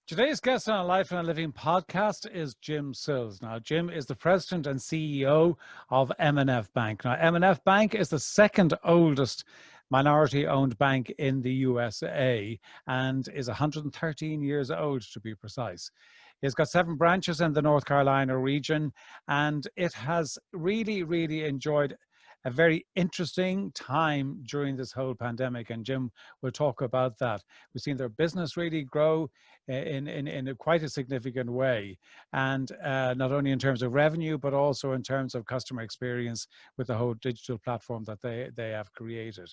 Today's guest on a Life and a Living podcast is Jim Sills. Now, Jim is the president and CEO of M&F Bank. Now, M&F Bank is the second oldest minority-owned bank in the USA and is 113 years old, to be precise. It's got 7 branches in the North Carolina region, and it has really enjoyed a very interesting time during this whole pandemic, and Jim will talk about that. We've seen their business really grow in quite a significant way, and not only in terms of revenue, but also in terms of customer experience with the whole digital platform that they have created.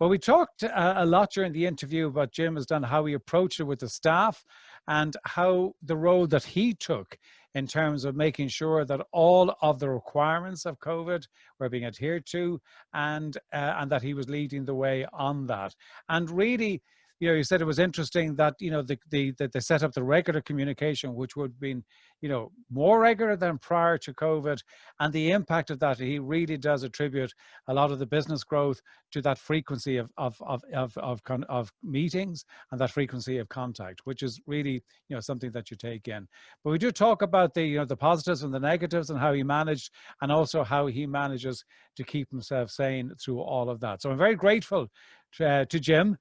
But we talked a lot during the interview about Jim has done, how he approached it with the staff and how the role that he took in terms of making sure that all of the requirements of COVID were being adhered to, and that he was leading the way on that. And really, you know, you said it was interesting that, you know, that they set up the regular communication, which would have been, you know, more regular than prior to COVID, and the impact of that. He really does attribute a lot of the business growth to that frequency of meetings and that frequency of contact, which is really, you know, something that you take in. But we do talk about the, you know, the positives and the negatives and how he managed, and also how he manages to keep himself sane through all of that. So I'm very grateful to Jim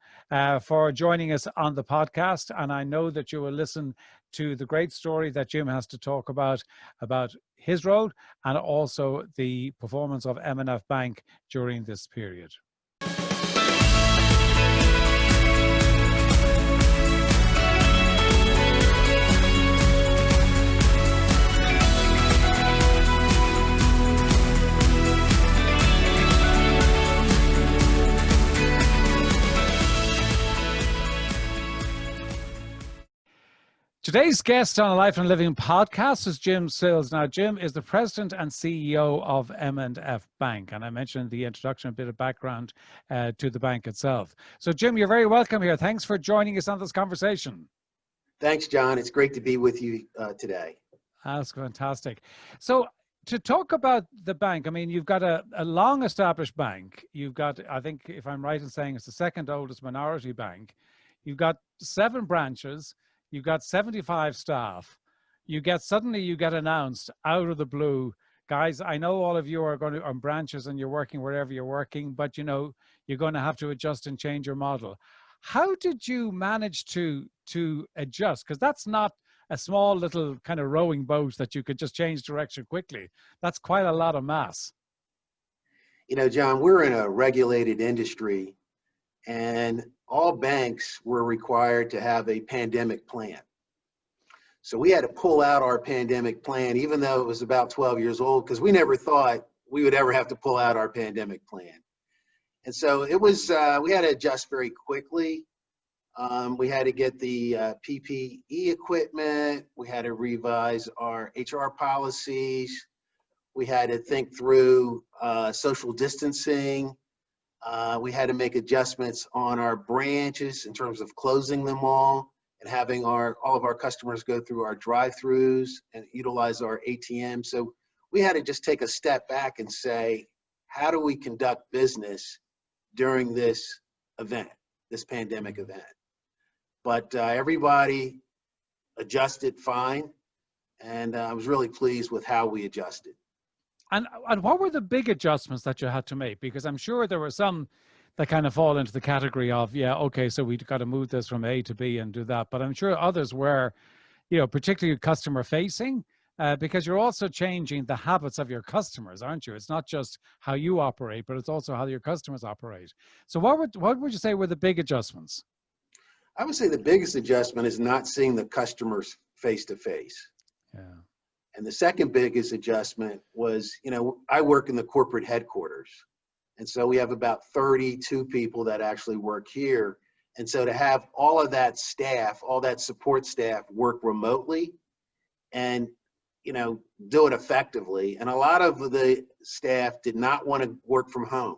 for joining us on the podcast, and I know that you will listen to the great story that Jim has to talk about his role and also the performance of M&F Bank during this period. Today's guest on a Life and Living podcast is Jim Sills. Now, Jim is the president and CEO of M&F Bank. And I mentioned in the introduction a bit of background to the bank itself. So, Jim, you're very welcome here. Thanks for joining us on this conversation. Thanks, John. It's great to be with you today. That's fantastic. So, to talk about the bank, I mean, you've got a long established bank. You've got, I think, if I'm right in saying, it's the second oldest minority bank. You've got 7 branches. You've got 75 staff. You get announced out of the blue, guys, I know all of you are going to on branches and you're working wherever you're working, but you know, you're going to have to adjust and change your model. How did you manage to adjust? Because that's not a small little kind of rowing boat that you could just change direction quickly. That's quite a lot of mass. You know, John, we're in a regulated industry, and all banks were required to have a pandemic plan. So we had to pull out our pandemic plan, even though it was about 12 years old, because we never thought we would ever have to pull out our pandemic plan. And so it was, we had to adjust very quickly. We had to get the PPE equipment. We had to revise our HR policies. We had to think through social distancing. We had to make adjustments on our branches in terms of closing them all and having all of our customers go through our drive-throughs and utilize our ATM. So we had to just take a step back and say, how do we conduct business during this event, this pandemic event? But everybody adjusted fine, and I was really pleased with how we adjusted. And what were the big adjustments that you had to make? Because I'm sure there were some that kind of fall into the category of, yeah, okay, so we've got to move this from A to B and do that. But I'm sure others were, you know, particularly customer facing, because you're also changing the habits of your customers, aren't you? It's not just how you operate, but it's also how your customers operate. So what would you say were the big adjustments? I would say the biggest adjustment is not seeing the customers face to face. Yeah. And the second biggest adjustment was, you know, I work in the corporate headquarters. And so we have about 32 people that actually work here. And so to have all of that staff, all that support staff work remotely and, you know, do it effectively. And a lot of the staff did not want to work from home.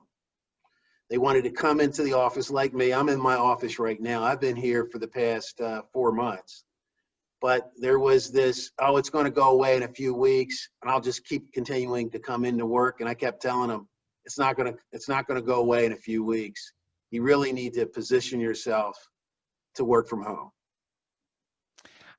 They wanted to come into the office like me. I'm in my office right now. I've been here for the past 4 months. But there was this, oh, it's going to go away in a few weeks, and I'll just keep continuing to come into work. And I kept telling them, it's not going to go away in a few weeks. You really need to position yourself to work from home.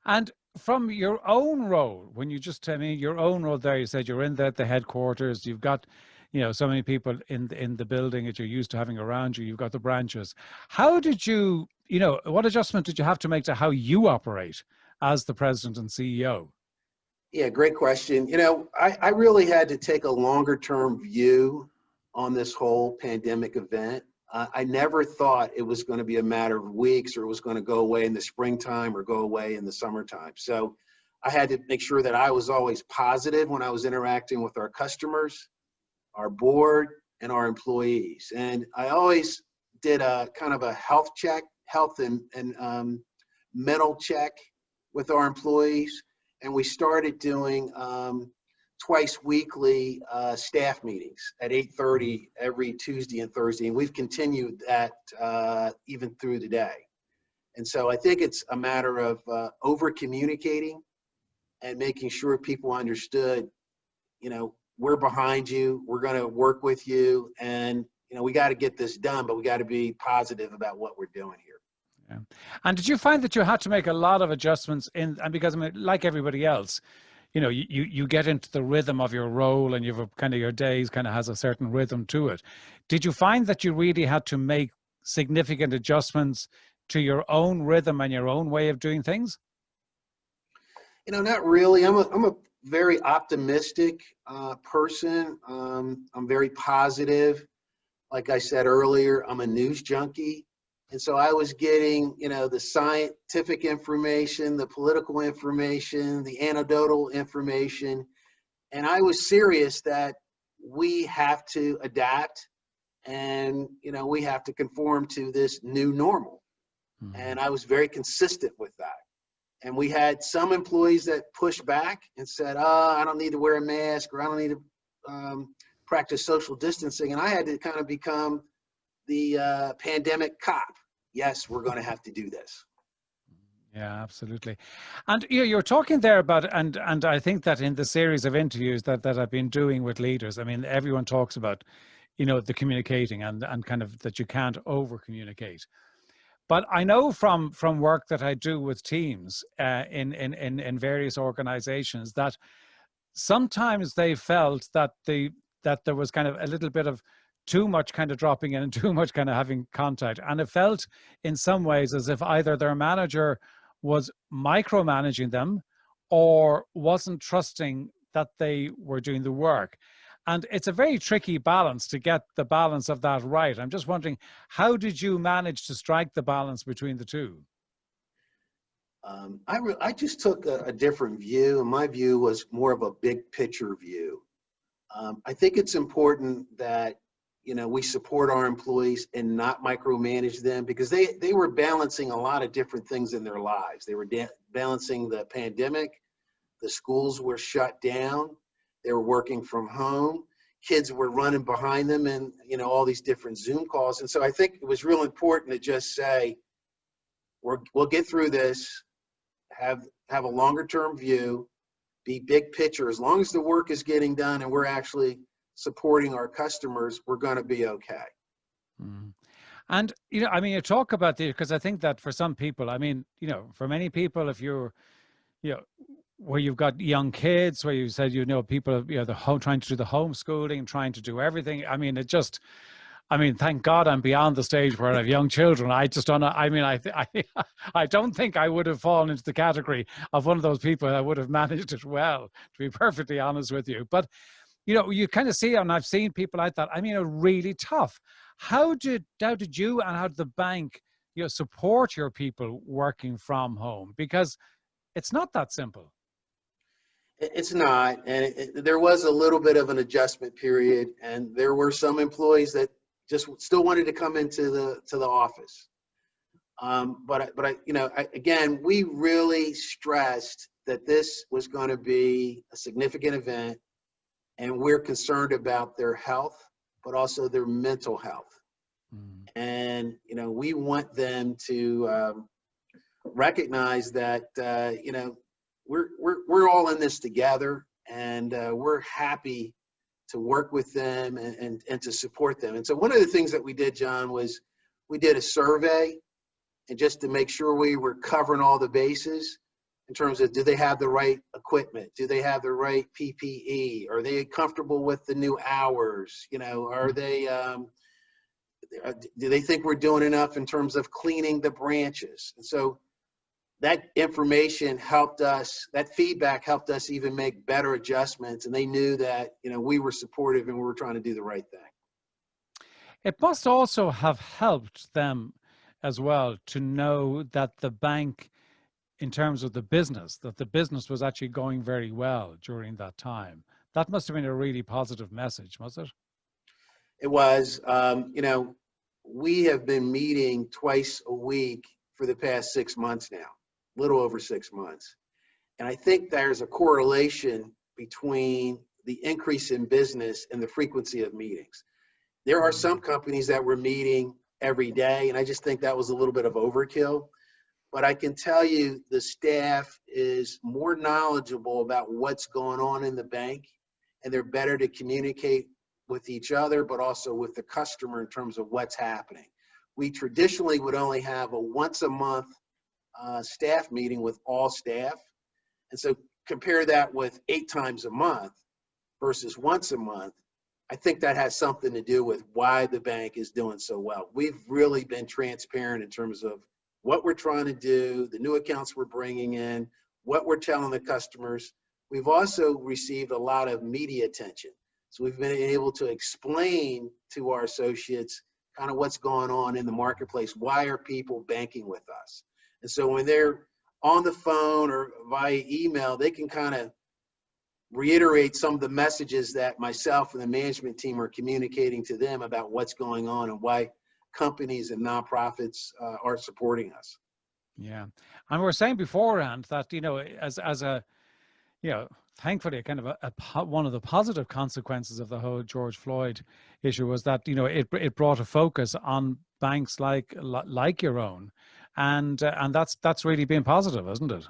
And from your own role, when you just, I mean, your own role there, you said you're in the headquarters, you've got, you know, so many people in the building that you're used to having around you, you've got the branches. How did you, you know, what adjustment did you have to make to how you operate as the president and CEO? Yeah, great question. You know, I really had to take a longer term view on this whole pandemic event. I never thought it was going to be a matter of weeks or it was going to go away in the springtime or go away in the summertime. So I had to make sure that I was always positive when I was interacting with our customers, our board, and our employees. And I always did a kind of a health check, health and mental check with our employees. And we started doing twice weekly staff meetings at 8:30 every Tuesday and Thursday. And we've continued that even through the day. And so I think it's a matter of over communicating and making sure people understood, you know, we're behind you, we're going to work with you, and, you know, we got to get this done, but we got to be positive about what we're doing here. Yeah. And did you find that you had to make a lot of adjustments in, and because I mean, like everybody else, you know, you get into the rhythm of your role and you've a, kind of your days kind of has a certain rhythm to it. Did you find that you really had to make significant adjustments to your own rhythm and your own way of doing things? You know, not really. I'm a very optimistic person. I'm very positive. Like I said earlier, I'm a news junkie. And so I was getting, you know, the scientific information, the political information, the anecdotal information. And I was serious that we have to adapt and, you know, we have to conform to this new normal. Mm-hmm. And I was very consistent with that. And we had some employees that pushed back and said, I don't need to wear a mask, or I don't need to practice social distancing. And I had to kind of become the pandemic cop. Yes, we're going to have to do this. Yeah, absolutely. And you're talking there about, and I think that in the series of interviews that I've been doing with leaders, I mean, everyone talks about, you know, the communicating and kind of that you can't over communicate. But I know from work that I do with teams in various organizations that sometimes they felt that that there was kind of a little bit of too much kind of dropping in and too much kind of having contact. And it felt in some ways as if either their manager was micromanaging them or wasn't trusting that they were doing the work. And it's a very tricky balance to get the balance of that right. I'm just wondering, how did you manage to strike the balance between the two? I just took a different view, and my view was more of a big picture view. I think it's important that, you know, we support our employees and not micromanage them, because they were balancing a lot of different things in their lives. They were balancing the pandemic, the schools were shut down, they were working from home, kids were running behind them, and, you know, all these different Zoom calls. And so I think it was real important to just say, we'll get through this, have a longer term view, be big picture. As long as the work is getting done and we're actually supporting our customers, we're going to be okay. Mm. And, you know, I mean, you talk about the, because I think that for some people, I mean, you know, for many people, if you're, you know, where you've got young kids, where you said, you know, people, you know, trying to do the homeschooling, trying to do everything. I mean, it just, I mean, thank God I'm beyond the stage where I have young children. I just don't know. I mean, I don't think I would have fallen into the category of one of those people that would have managed it well, to be perfectly honest with you. But, you know, you kind of see, and I've seen people like that, I mean, really tough. How did you and how did the bank, you know, support your people working from home? Because it's not that simple. It's not, and there was a little bit of an adjustment period, and there were some employees that just still wanted to come into the office. But you know, again, we really stressed that this was going to be a significant event, and we're concerned about their health, but also their mental health. Mm. And, you know, we want them to recognize that, you know, we're all in this together, and we're happy to work with them and to support them. And so one of the things that we did, John, was we did a survey, and just to make sure we were covering all the bases, in terms of, do they have the right equipment? Do they have the right PPE? Are they comfortable with the new hours? You know, are they, do they think we're doing enough in terms of cleaning the branches? And so that information helped us, that feedback helped us even make better adjustments. And they knew that, you know, we were supportive and we were trying to do the right thing. It must also have helped them as well to know that the bank, in terms of the business, that the business was actually going very well during that time. That must have been a really positive message, was it? It was, you know, we have been meeting twice a week for the past 6 months now, a little over 6 months. And I think there's a correlation between the increase in business and the frequency of meetings. There are some companies that were meeting every day, and I just think that was a little bit of overkill. But I can tell you the staff is more knowledgeable about what's going on in the bank, and they're better to communicate with each other, but also with the customer in terms of what's happening. We traditionally would only have a once a month staff meeting with all staff. And so compare that with 8 times a month versus once a month. I think that has something to do with why the bank is doing so well. We've really been transparent in terms of what we're trying to do, the new accounts we're bringing in, what we're telling the customers. We've also received a lot of media attention. So we've been able to explain to our associates kind of what's going on in the marketplace. Why are people banking with us? And so when they're on the phone or via email, they can kind of reiterate some of the messages that myself and the management team are communicating to them about what's going on and why companies and nonprofits are supporting us. Yeah. And we were saying beforehand that, you know, as a, you know, thankfully, kind of one of the positive consequences of the whole George Floyd issue was that, you know, it brought a focus on banks like your own, and that's really been positive, isn't it?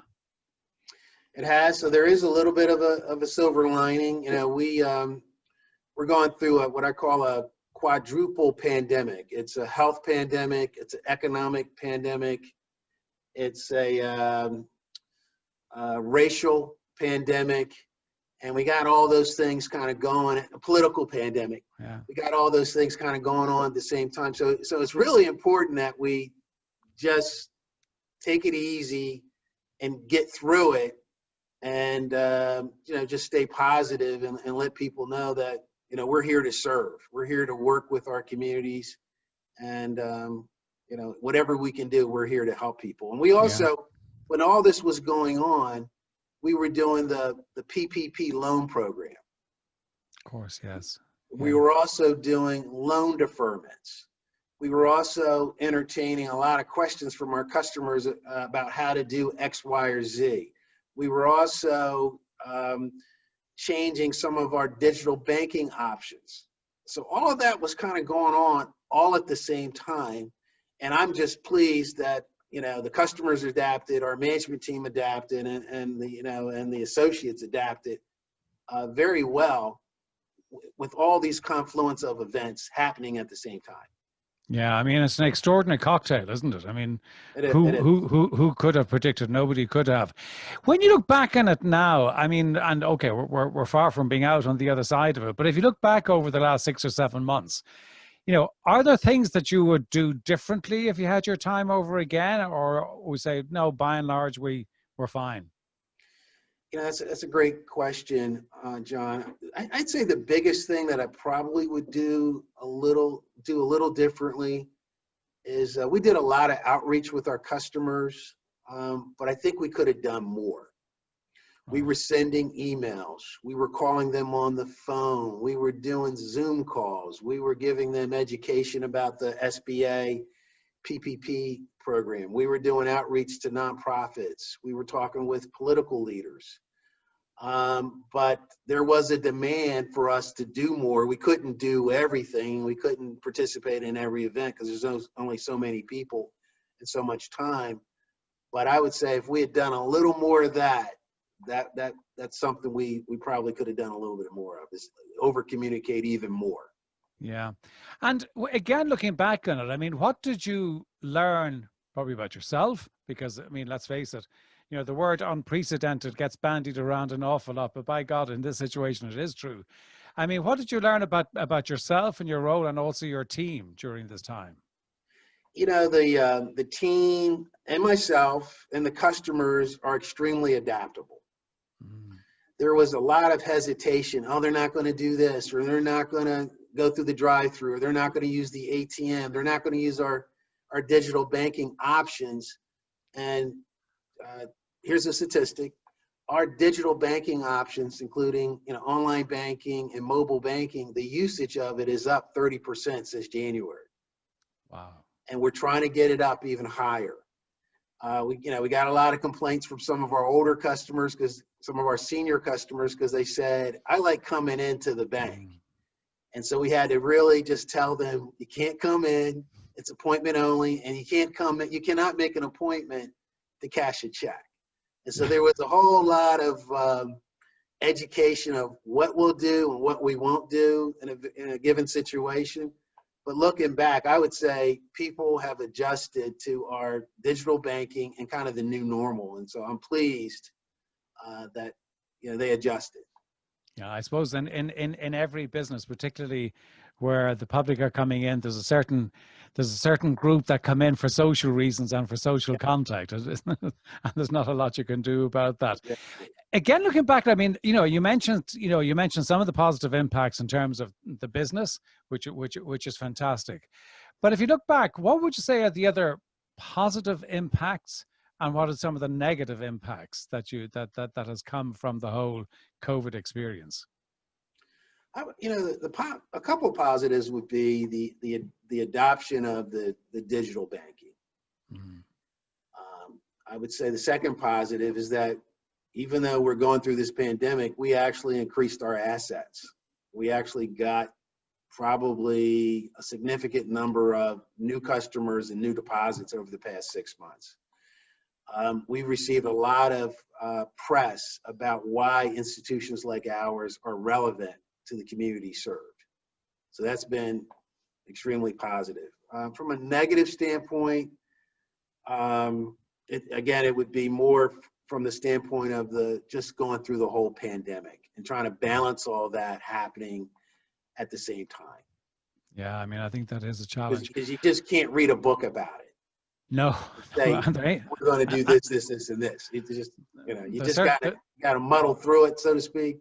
It has. So there is a little bit of a silver lining. You know, we're going through what I call a quadruple pandemic. It's a health pandemic. It's an economic pandemic. It's a racial pandemic, and we got all those things kind of going. A political pandemic. Yeah. We got all those things kind of going on at the same time. So it's really important that we just take it easy and get through it, and you know, just stay positive and let people know that, you know, we're here to serve. We're here to work with our communities, and you know, whatever we can do, we're here to help people. And we also, when all this was going on, we were doing the PPP loan program. Of course, yes. We were also doing loan deferments. We were also entertaining a lot of questions from our customers about how to do X, Y, or Z. We were also changing some of our digital banking options. So all of that was kind of going on all at the same time. And I'm just pleased that, you know, the customers adapted, our management team adapted, and the, you know, and the associates adapted very well with all these confluence of events happening at the same time. Yeah, I mean, it's an extraordinary cocktail, isn't it? I mean, who could have predicted? Nobody could have. When you look back on it now, I mean, and okay, we're far from being out on the other side of it, but if you look back over the last 6 or 7 months, you know, are there things that you would do differently if you had your time over again, or we say no, by and large we're fine? You know, that's a great question, John. I'd say the biggest thing that I probably would do a little differently is we did a lot of outreach with our customers, but I think we could have done more. We were sending emails. We were calling them on the phone. We were doing Zoom calls. We were giving them education about the SBA PPP program. We were doing outreach to nonprofits. We were talking with political leaders. But there was a demand for us to do more. We couldn't do everything. We couldn't participate in every event because there's only so many people and so much time. But I would say if we had done a little more of that's something we probably could have done a little bit more of, is over communicate even more. Yeah. And again, looking back on it, I mean, what did you learn probably about yourself? Because I mean, let's face it, you know, the word unprecedented gets bandied around an awful lot, but by God, in this situation, it is true. I mean, what did you learn about yourself and your role and also your team during this time? You know, the team and myself and the customers are extremely adaptable. Mm. There was a lot of hesitation. Oh, they're not going to do this, or they're not going to go through the drive-through, or they're not going to use the ATM. They're not going to use our digital banking options. And here's a statistic. Our digital banking options, including, you know, online banking and mobile banking, the usage of it is up 30% since January. Wow. And we're trying to get it up even higher. We got a lot of complaints from some of our older customers, because some of our senior customers, because they said, I like coming into the bank. Mm. And so we had to really just tell them, you can't come in, it's appointment only, and you cannot make an appointment to cash a check. And so there was a whole lot of education of what we'll do and what we won't do in a given situation. But looking back, I would say people have adjusted to our digital banking and kind of the new normal. And so I'm pleased that, you know, they adjusted. Yeah, I suppose in every business, particularly where the public are coming in, there's a certain group that come in for social reasons and for social contact, and there's not a lot you can do about that. Again, looking back, I mean, you mentioned some of the positive impacts in terms of the business, which is fantastic. But if you look back, what would you say are the other positive impacts, and what are some of the negative impacts that has come from the whole COVID experience? A couple of positives would be the adoption of the digital banking. Mm. I would say the second positive is that even though we're going through this pandemic, we actually increased our assets. We actually got probably a significant number of new customers and new deposits over the past 6 months. We've received a lot of press about why institutions like ours are relevant to the community served. So that's been extremely positive. From a negative standpoint, it would be more from the standpoint of just going through the whole pandemic and trying to balance all that happening at the same time. Yeah, I mean, I think that is a challenge. Because you just can't read a book about it. No, Say, we're going to do this, this, and this. You just got to muddle through it, so to speak.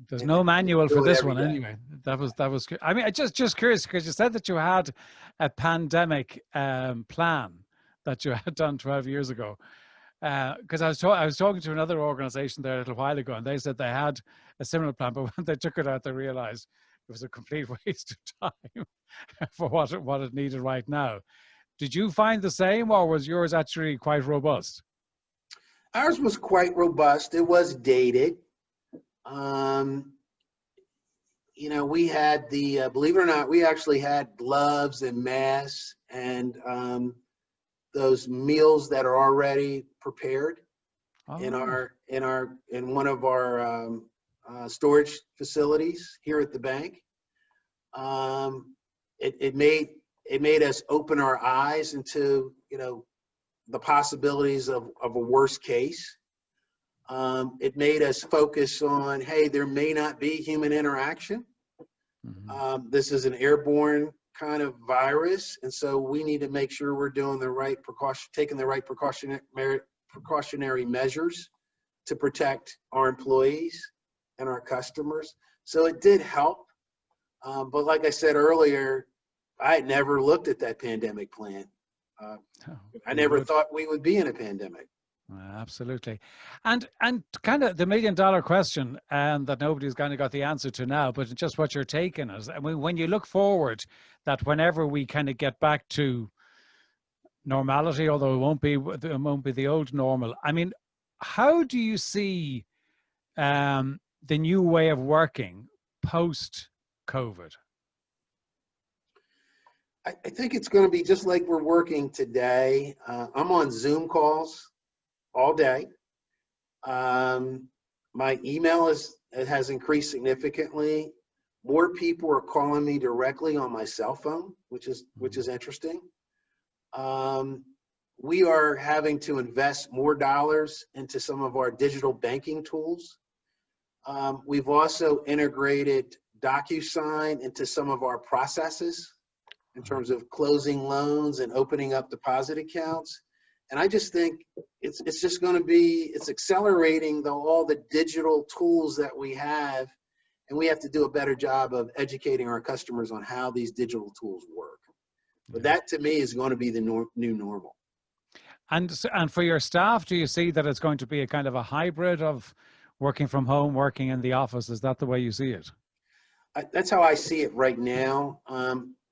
There's no manual for this one anyway. That was. I mean, just curious, because you said that you had a pandemic plan that you had done 12 years ago. Because I was talking to another organization there a little while ago, and they said they had a similar plan, but when they took it out, they realized it was a complete waste of time for what it needed right now. Did you find the same, or was yours actually quite robust? Ours was quite robust. It was dated. We had believe it or not, we actually had gloves and masks and those meals that are already prepared in one of our storage facilities here at the bank. It made us open our eyes into the possibilities of a worst case. It made us focus on, hey, there may not be human interaction. Mm-hmm. This is an airborne kind of virus, and so we need to make sure we're doing taking the right precautionary measures to protect our employees and our customers. So it did help, but like I said earlier, I had never looked at that pandemic plan. I never thought we would be in a pandemic. Absolutely. And kind of the $1 million question, and that nobody's kind of got the answer to now, but just what you're taking is, I mean, when you look forward, that whenever we kind of get back to normality, although it won't be the old normal, I mean, how do you see the new way of working post-COVID? I think it's going to be just like we're working today. I'm on Zoom calls all day. My email has increased significantly. More people are calling me directly on my cell phone, which is interesting. we are having to invest more dollars into some of our digital banking tools. We've also integrated DocuSign into some of our processes in terms of closing loans and opening up deposit accounts. And I just think it's just going to be, it's accelerating all the digital tools that we have, and we have to do a better job of educating our customers on how these digital tools work. But that to me is going to be the new normal. And for your staff, do you see that it's going to be a kind of a hybrid of working from home, working in the office? Is that the way you see it? That's how I see it right now.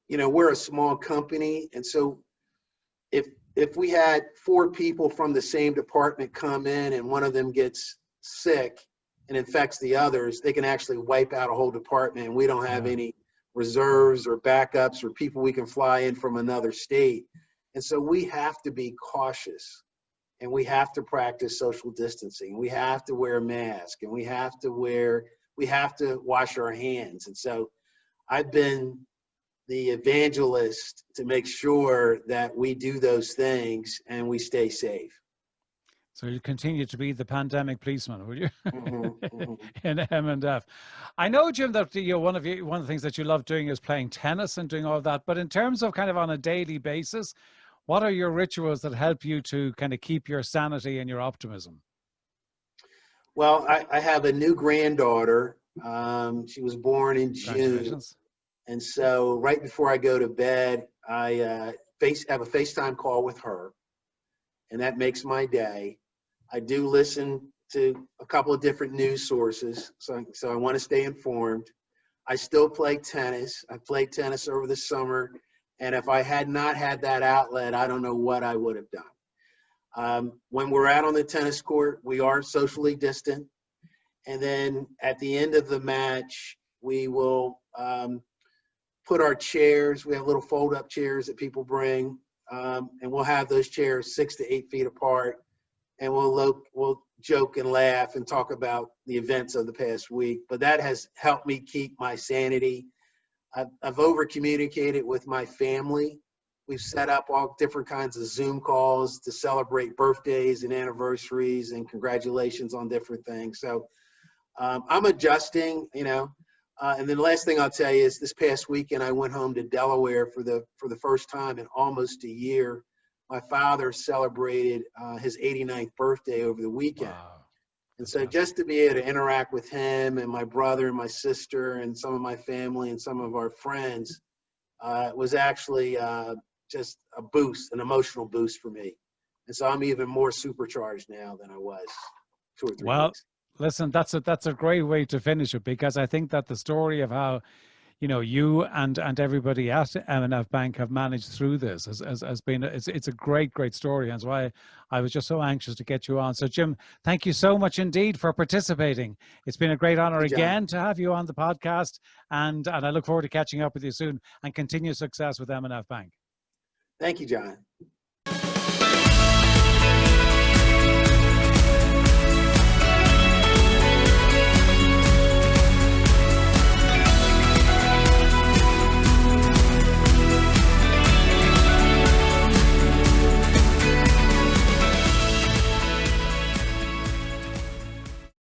You know, we're a small company, and so if we had 4 people from the same department come in and one of them gets sick and infects the others, they can actually wipe out a whole department, and we don't have any reserves or backups or people we can fly in from another state. And so we have to be cautious, and we have to practice social distancing. We have to wear a mask, and we have to wash our hands. And so I've been the evangelist to make sure that we do those things and we stay safe. So you continue to be the pandemic policeman, will you? Mm-hmm. In M&F. I know, Jim, that one of the things that you love doing is playing tennis and doing all of that. But in terms of kind of on a daily basis, what are your rituals that help you to kind of keep your sanity and your optimism? Well, I have a new granddaughter. She was born in June. And so right before I go to bed, I have a FaceTime call with her, and that makes my day. I do listen to a couple of different news sources, so I want to stay informed. I still play tennis. I played tennis over the summer, and if I had not had that outlet, I don't know what I would have done. When we're out on the tennis court, we are socially distant, and then at the end of the match, we will put our chairs. We have little fold-up chairs that people bring, and we'll have those chairs 6 to 8 feet apart, and we'll joke and laugh and talk about the events of the past week. But that has helped me keep my sanity. I've over-communicated with my family. We've set up all different kinds of Zoom calls to celebrate birthdays and anniversaries and congratulations on different things. So I'm adjusting, you know. And then the last thing I'll tell you is this past weekend, I went home to Delaware for the first time in almost a year. My father celebrated his 89th birthday over the weekend. Wow. And so just to be able to interact with him and my brother and my sister and some of my family and some of our friends was actually just a boost, an emotional boost for me. And so I'm even more supercharged now than I was 2 or 3 weeks. Listen, that's a great way to finish it, because I think that the story of how, you know, you and everybody at M&F Bank have managed through this has been, it's a great story. And that's why I was just so anxious to get you on. So Jim, thank you so much indeed for participating. It's been a great honor again to have you on the podcast, and I look forward to catching up with you soon, and continued success with M&F Bank. Thank you, John.